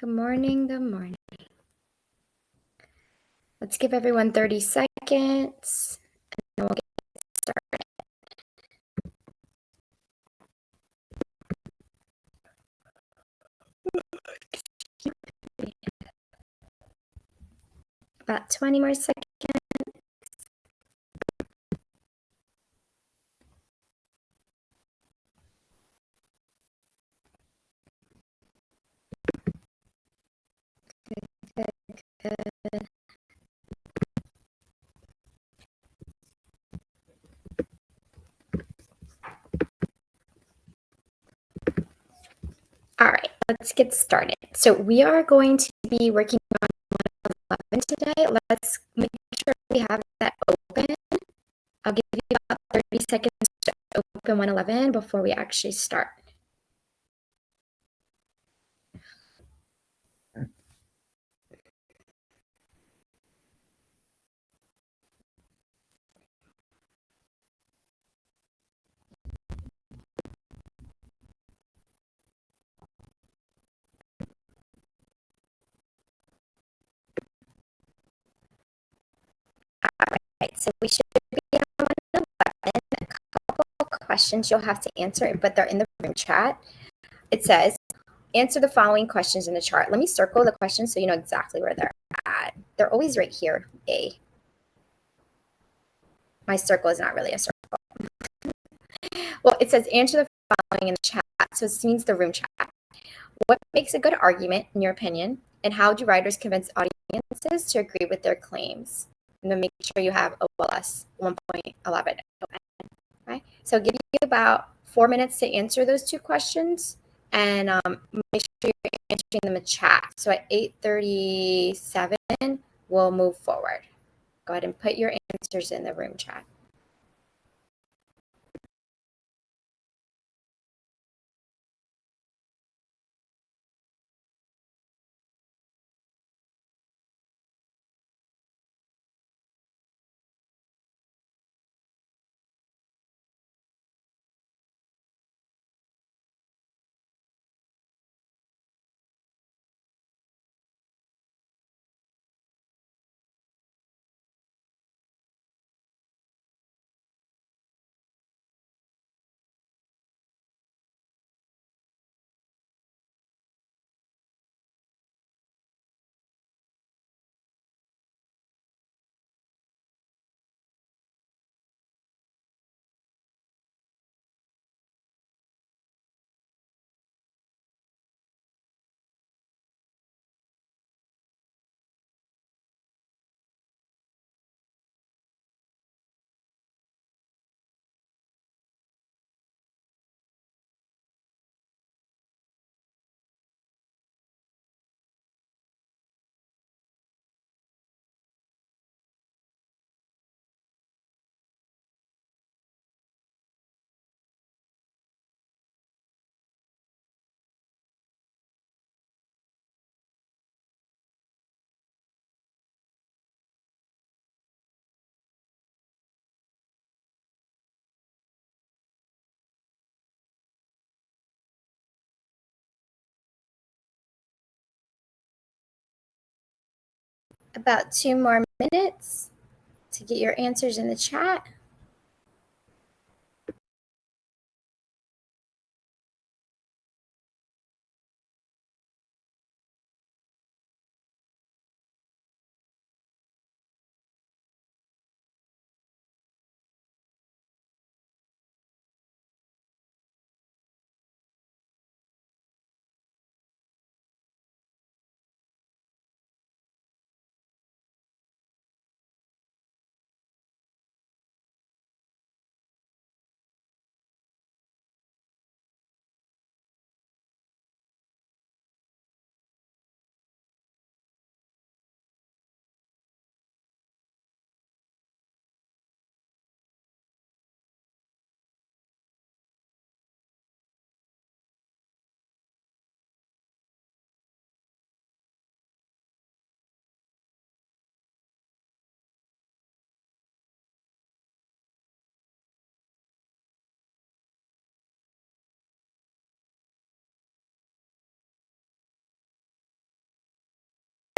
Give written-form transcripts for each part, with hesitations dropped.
Good morning, good morning. Let's give everyone 30 seconds and then we'll get started. About 20 more seconds. Good. All right, let's get started. So we are going to be working on 111 today. Let's make sure we have that open. I'll give you about 30 seconds to open 111 before we actually start. All right, so we should be on 111. A couple questions you'll have to answer, but they're in the room chat. It says, answer the following questions in the chart. Let me circle the questions so you know exactly where they're at. They're always right here, A. My circle is not really a circle. Well, it says answer the following in the chat, so it means the room chat. What makes a good argument, in your opinion, and how do writers convince audiences to agree with their claims? And then make sure you have OLS 1.11 open. Okay? So I'll give you about 4 minutes to answer those two questions, and make sure you're answering them in the chat. So at 8:37, we'll move forward. Go ahead and put your answers in the room chat. About 2 more minutes to get your answers in the chat.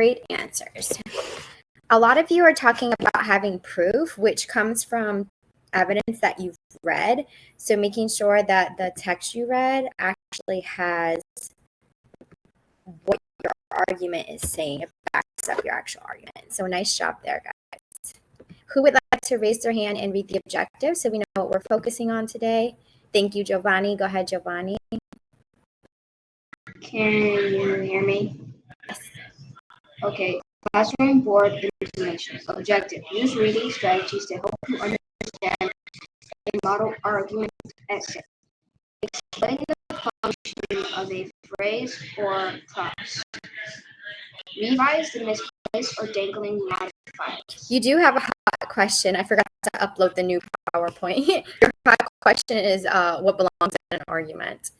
Great answers. A lot of you are talking about having proof, which comes from evidence that you've read. So making sure that the text you read actually has what your argument is saying. It backs up your actual argument. So nice job there, guys. Who would like to raise their hand and read the objective so we know what we're focusing on today? Thank you, Giovanni. Go ahead, Giovanni. Can you hear me? Yes. Okay. Classroom board information. Objective. Use reading strategies to help you understand a model argument essay. Explain the function of a phrase or clause. Revise the misplaced or dangling modifiers. You do have a hot question. I forgot to upload the new PowerPoint. Your hot question is what belongs in an argument.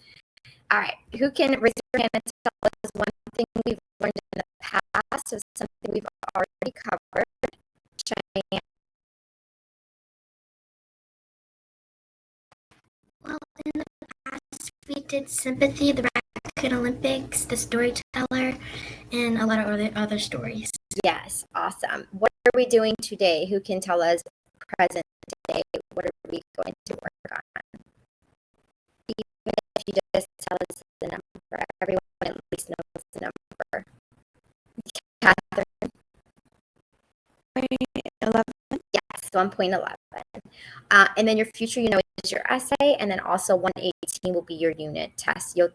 All right. Who can raise their hand and tell us one thing we've learned in the past or something we've already covered? Cheyenne. Well, in the past, we did Sympathy, the Raccoon Olympics, the Storyteller, and a lot of other stories. Yes, awesome. What are we doing today? Who can tell us present day? What are we going to work on? Even if you just tell us the number, everyone at least knows the number. Catherine. 11. Yes, 1.11. And then your future, is your essay, and then also 118 will be your unit test. You'll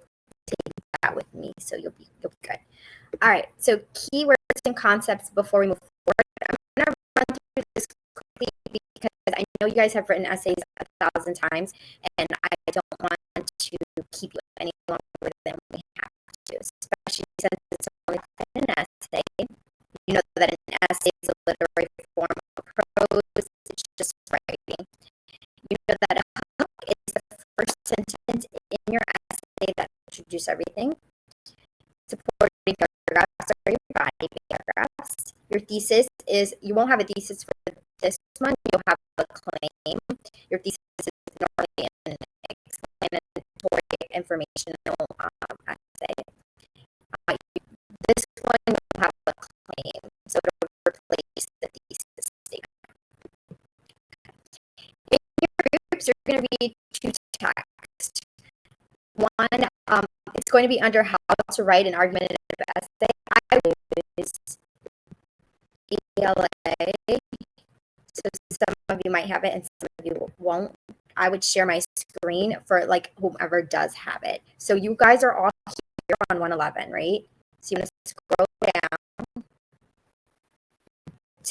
take that with me, so you'll be good. All right, so keywords and concepts before we move forward. I'm going to run through this quickly because I know you guys have written essays 1,000 times, and I don't want to keep you any longer than we have to, especially since it's only an essay. You know that an essay is a literary form of prose, it's just writing. You know that a hook is the first sentence in your essay that introduces everything. Supporting paragraphs are your body paragraphs. Your thesis is, you won't have a thesis for this one, you'll have a claim. Your thesis is normally an explanatory informational essay. This one will have a claim, so it'll replace the thesis statement. In your groups, you're going to read two texts. One, it's going to be under how to write an argumentative essay. I will use ELA, so some of you might have it and some of you won't. I would share my screen for like whomever does have it. So you guys are all here on 111, right? So you want to scroll down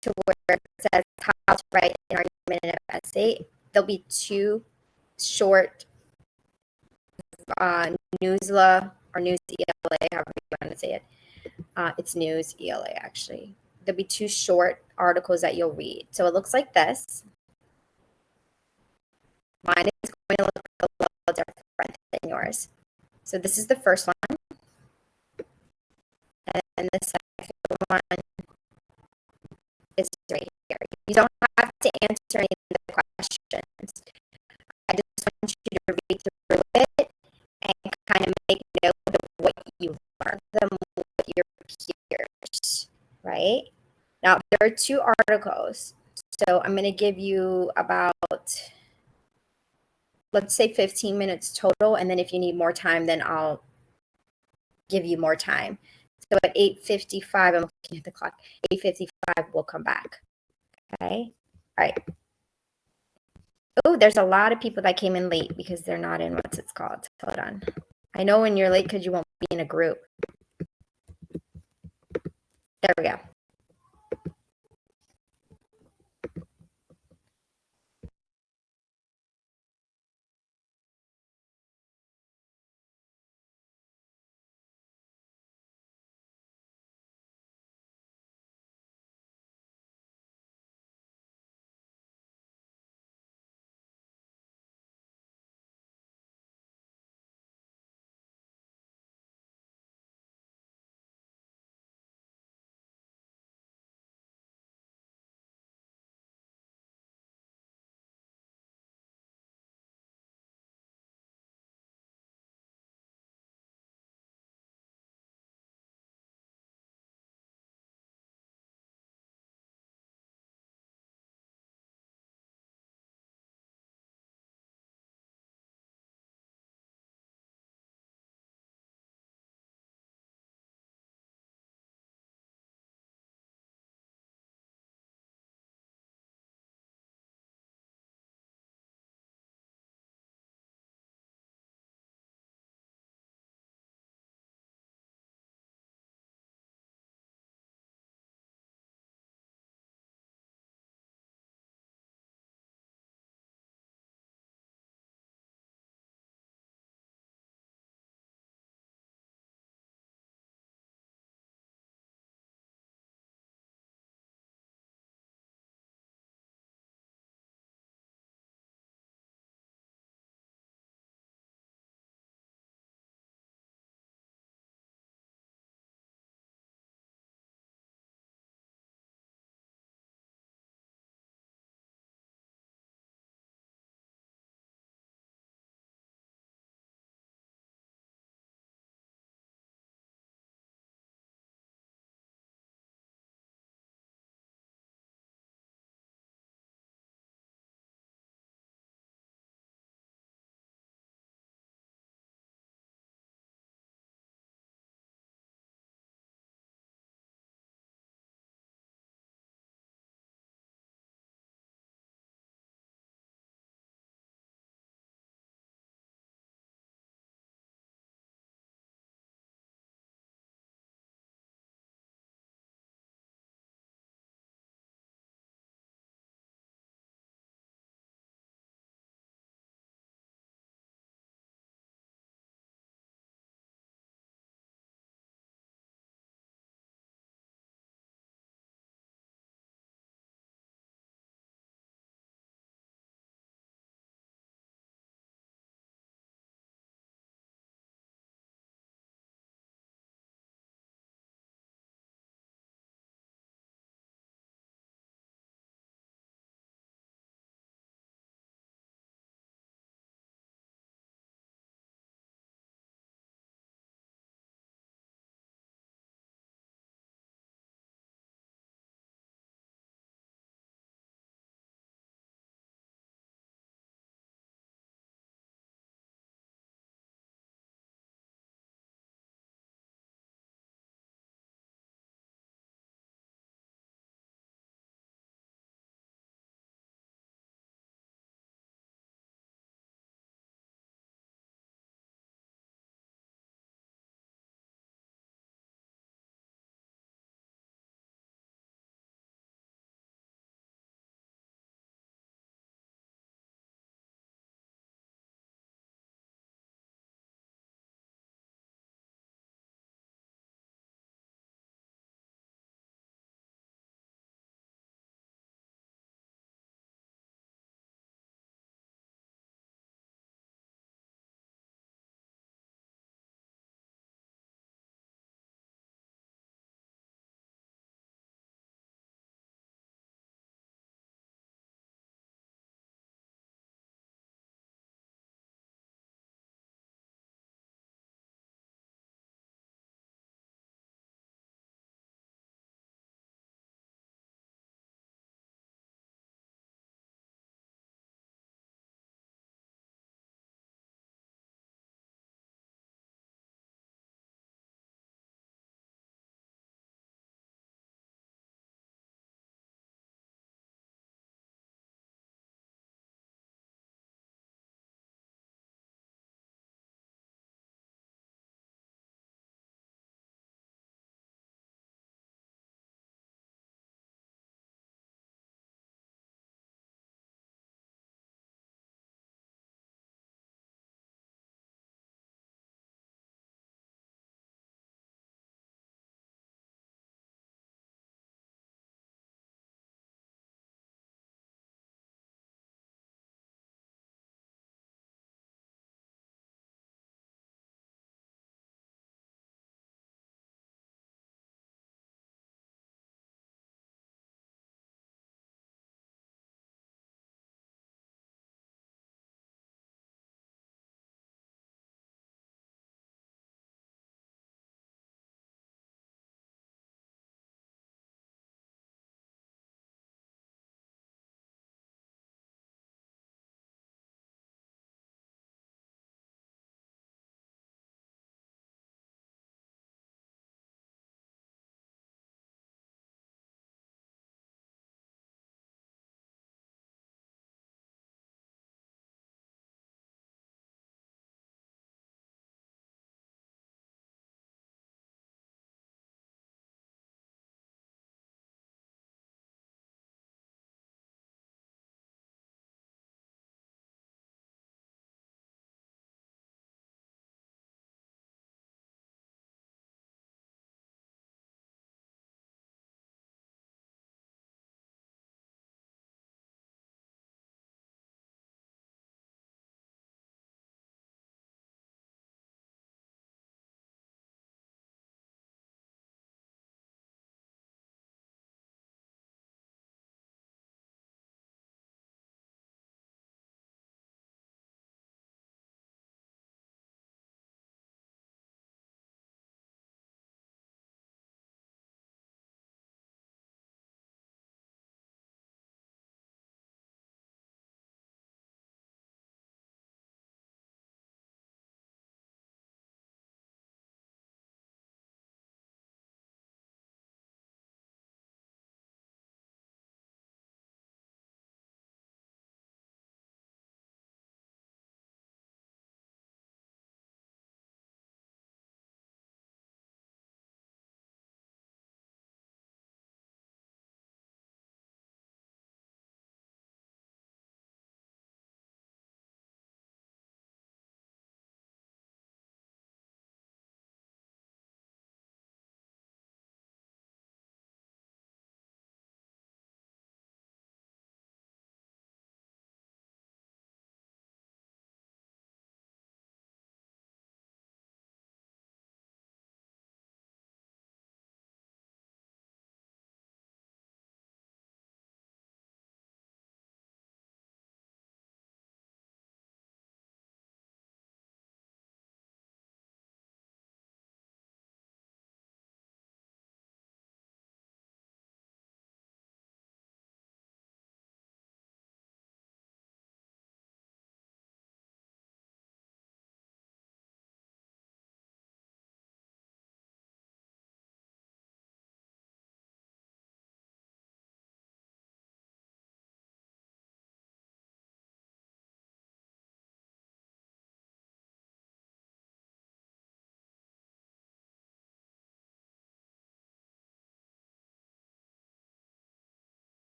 to where it says how to write an argumentative essay. There'll be two short newsla or news ELA, however you want to say it. It's news ELA actually. There'll be two short articles that you'll read. So it looks like this. Mine is going to look a little different than yours. So this is the first one. And the second one is right here. You don't have to answer any of the questions. I just want you to read through it and kind of make note of what you learned with your peers, right? Now, there are two articles. So I'm going to give you about, let's say 15 minutes total. And then if you need more time, then I'll give you more time. So at 8:55, I'm looking at the clock, 8:55, we'll come back. Okay. All right. Oh, there's a lot of people that came in late because they're not in what's it's called. Hold on. I know when you're late because you won't be in a group. There we go.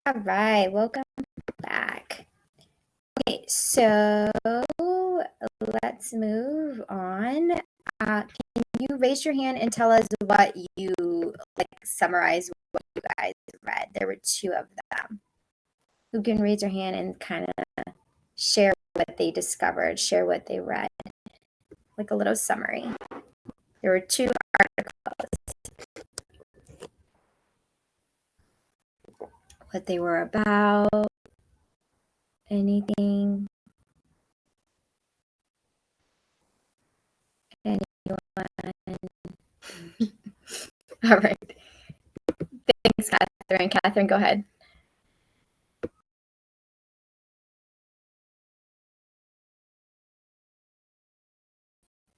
All right, welcome back. Okay, so let's move on. Can you raise your hand and tell us what you summarize what you guys read? There were 2 of them. Who can raise your hand and kind of share what they discovered, share what they read, like a little summary. There were 2 articles. What they were about, anything. Anyone? All right. Thanks, Catherine. Catherine, go ahead.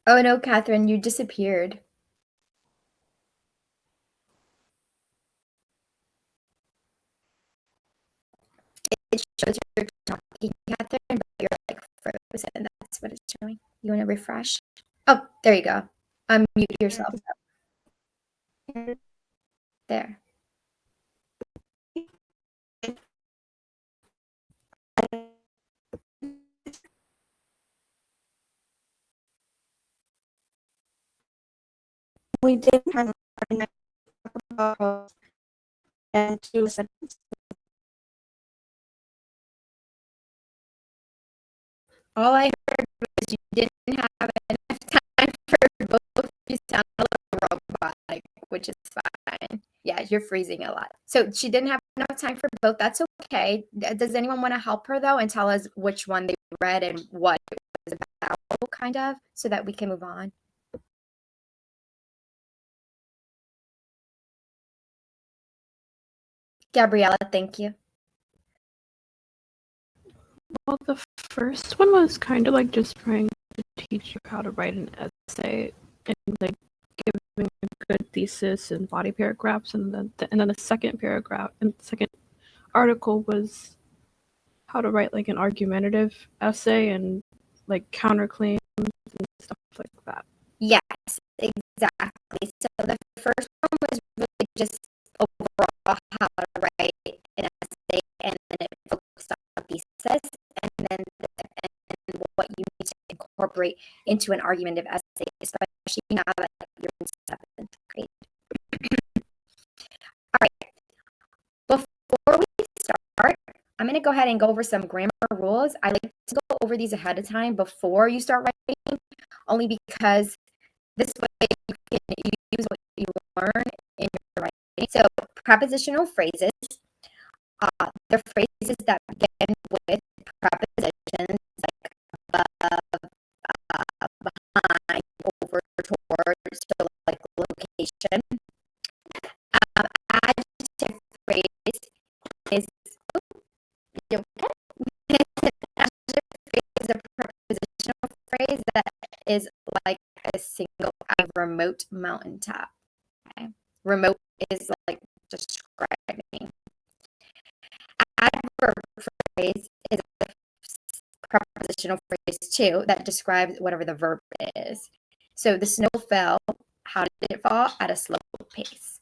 Oh no, Catherine, you disappeared. It shows you're talking, Catherine, but you're like frozen. That's what it's showing. You want to refresh? Oh, there you go. Unmute yourself. There. We did kind of about and to listen. All I heard was you didn't have enough time for both. You sound a little robotic, which is fine. Yeah, you're freezing a lot. So she didn't have enough time for both. That's okay. Does anyone want to help her though and tell us which one they read and what it was about, kind of, so that we can move on? Gabriella, thank you. Well, the first one was kind of like just trying to teach you how to write an essay and like giving a good thesis and body paragraphs, and then the second paragraph and second article was how to write like an argumentative essay and like counterclaims and stuff like that. Yes, exactly. So the first one was really just overall how to write an essay, and then it focused on thesis, and then and what you need to incorporate into an argumentative essay, especially now that you're in 7th grade. All right. Before we start, I'm going to go ahead and go over some grammar rules. I like to go over these ahead of time before you start writing, only because this way you can use what you learn in your writing. So prepositional phrases, they're phrases that begin with prepositions like above, behind, over, towards, so like location. Adjective phrase is an adjective phrase is a prepositional phrase that is like a single remote mountaintop. Okay. Remote is like describing. Adverb phrase is a prepositional phrase too that describes whatever the verb is. So the snow fell. How did it fall? At a slow pace.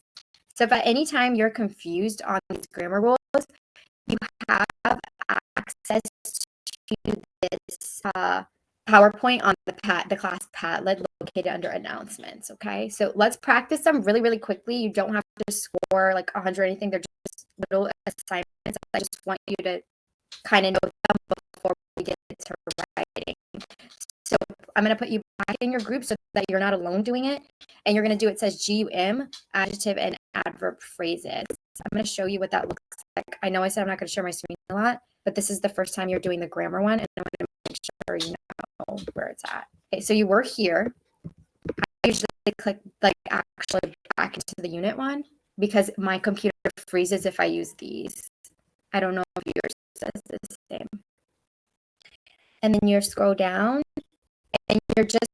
So if at any time you're confused on these grammar rules, you have access to this PowerPoint on the class Padlet located under announcements. Okay, so let's practice them really, really quickly. You don't have to score like 100 or anything. They're just little assignments. I just want you to kind of know them before we get to writing. So I'm going to put you back in your group so that you're not alone doing it. And you're going to do, it says GUM, adjective and adverb phrases. I'm going to show you what that looks like. I know I said I'm not going to share my screen a lot, but this is the first time you're doing the grammar one, and I'm going to make sure you know where it's at. Okay, so you were here. I usually click like actually back into the unit one because my computer freezes if I use these. I don't know if yours says the same. And then you scroll down and you're just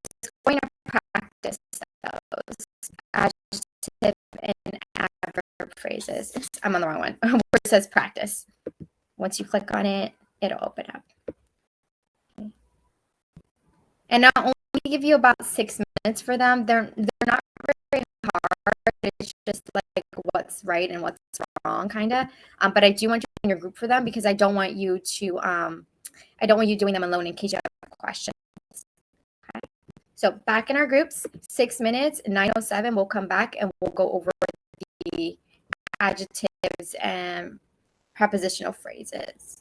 going to practice those adjective and adverb phrases. I'm on the wrong one where it says practice. Once you click on it, it'll open up. Okay. And I'll only give you about 6 minutes for them. They're not very hard. It's just like what's right and what's wrong, kind of. But I do want you in your group for them because I don't want you to I don't want you doing them alone in case you have questions. Okay. So back in our groups, 6 minutes, 9:07, we'll come back and we'll go over the adjectives and prepositional phrases.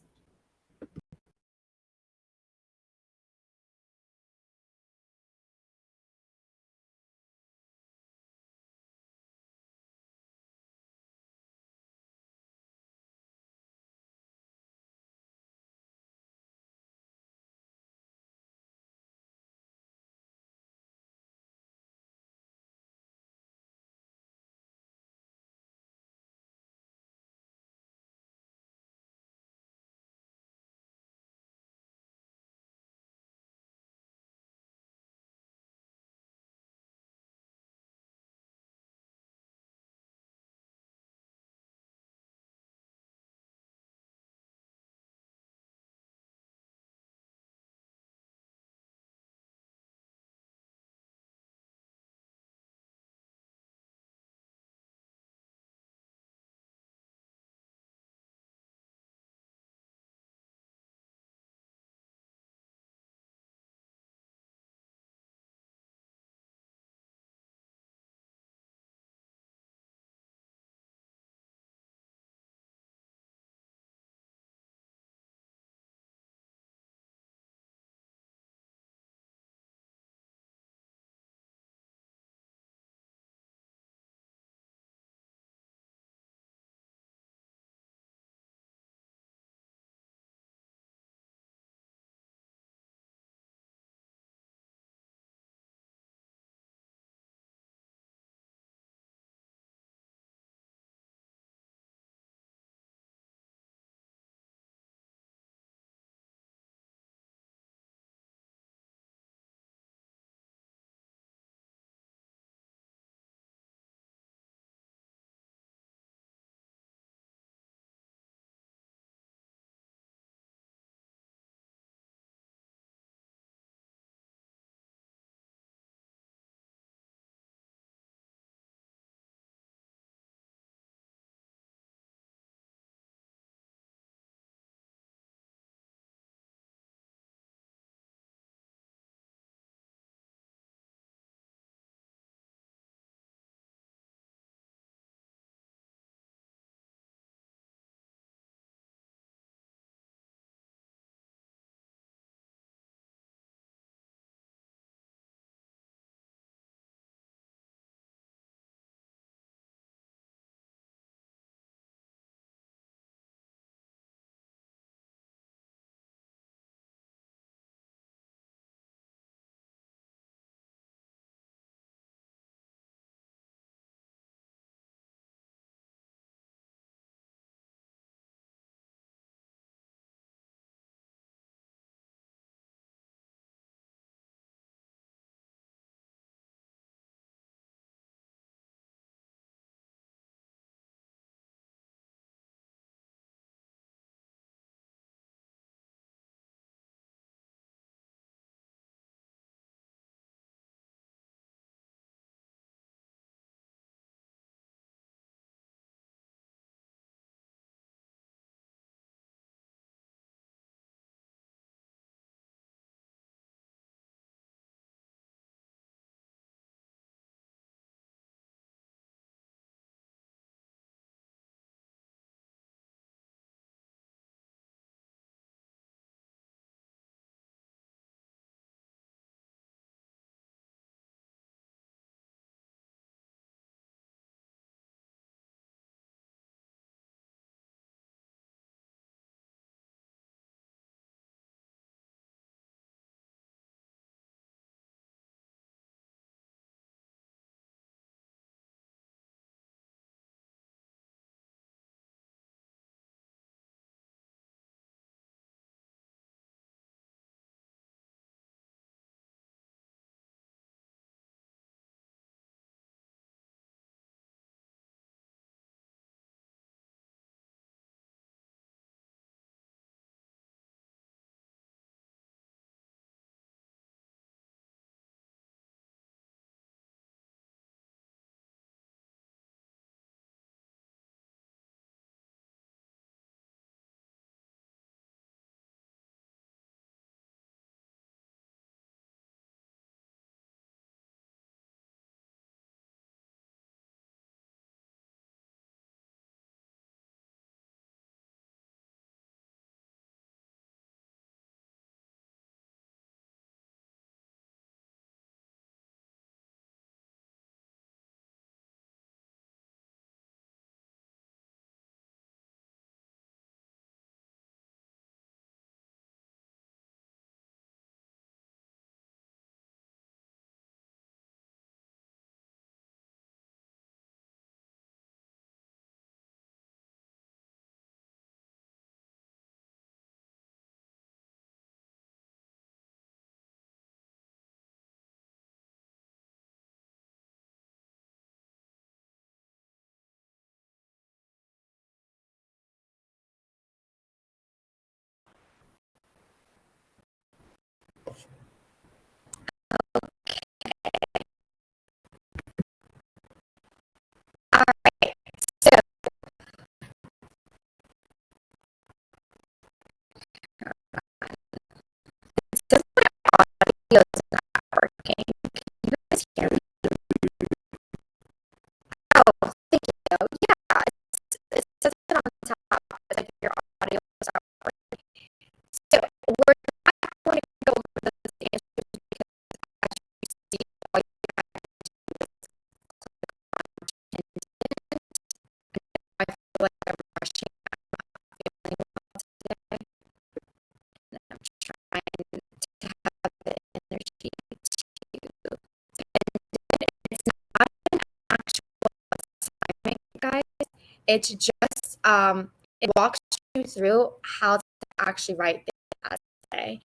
It's just it walks you through how to actually write the essay.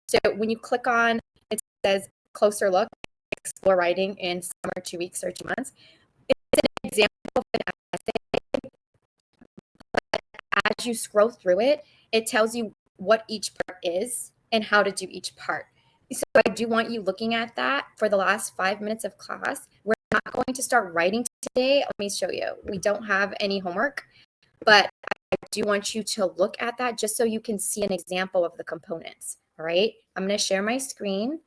So when you click on, it says closer look, explore writing in summer, 2 weeks or 2 months. It's an example of an essay. As you scroll through it, it tells you what each part is and how to do each part. So I do want you looking at that for the last 5 minutes of class. We're not going to start writing today. Let me show you. We don't have any homework, but I do want you to look at that just so you can see an example of the components. All right. I'm going to share my screen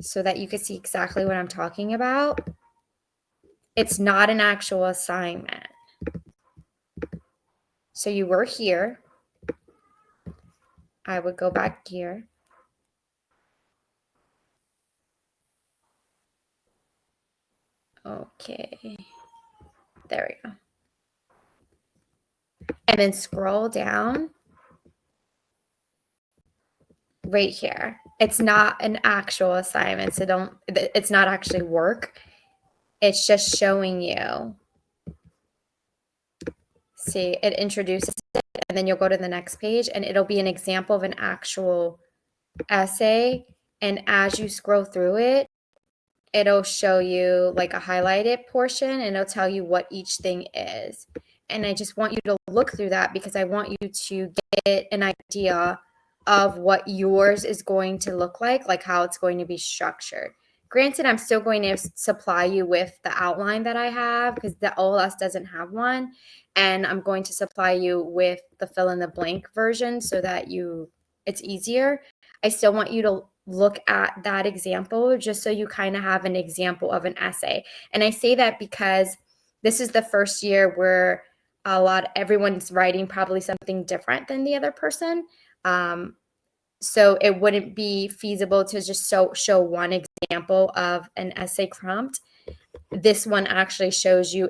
so that you can see exactly what I'm talking about. It's not an actual assignment. So you were here. I would go back here. Okay. There we go. And then scroll down right here. It's not an actual assignment, so it's not actually work. It's just showing you. See, it introduces it, and then you'll go to the next page, and it'll be an example of an actual essay. And as you scroll through it, it'll show you like a highlighted portion, and it'll tell you what each thing is. And I just want you to look through that because I want you to get an idea of what yours is going to look like how it's going to be structured. Granted, I'm still going to supply you with the outline that I have because the OLS doesn't have one. And I'm going to supply you with the fill in the blank version so that it's easier. I still want you to look at that example just so you kind of have an example of an essay. And I say that because this is the first year where everyone's writing probably something different than the other person. So it wouldn't be feasible to just show one example of an essay prompt. This one actually shows you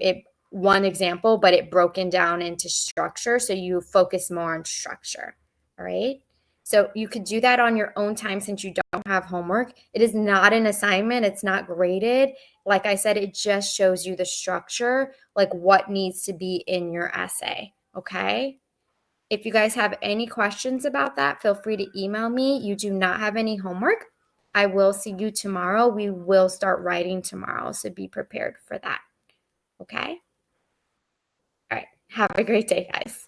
one example, but it broken down into structure. So you focus more on structure. All right. So you could do that on your own time since you don't have homework. It is not an assignment. It's not graded. Like I said, it just shows you the structure, like what needs to be in your essay. Okay. If you guys have any questions about that, feel free to email me. You do not have any homework. I will see you tomorrow. We will start writing tomorrow, so be prepared for that. Okay? All right. Have a great day, guys.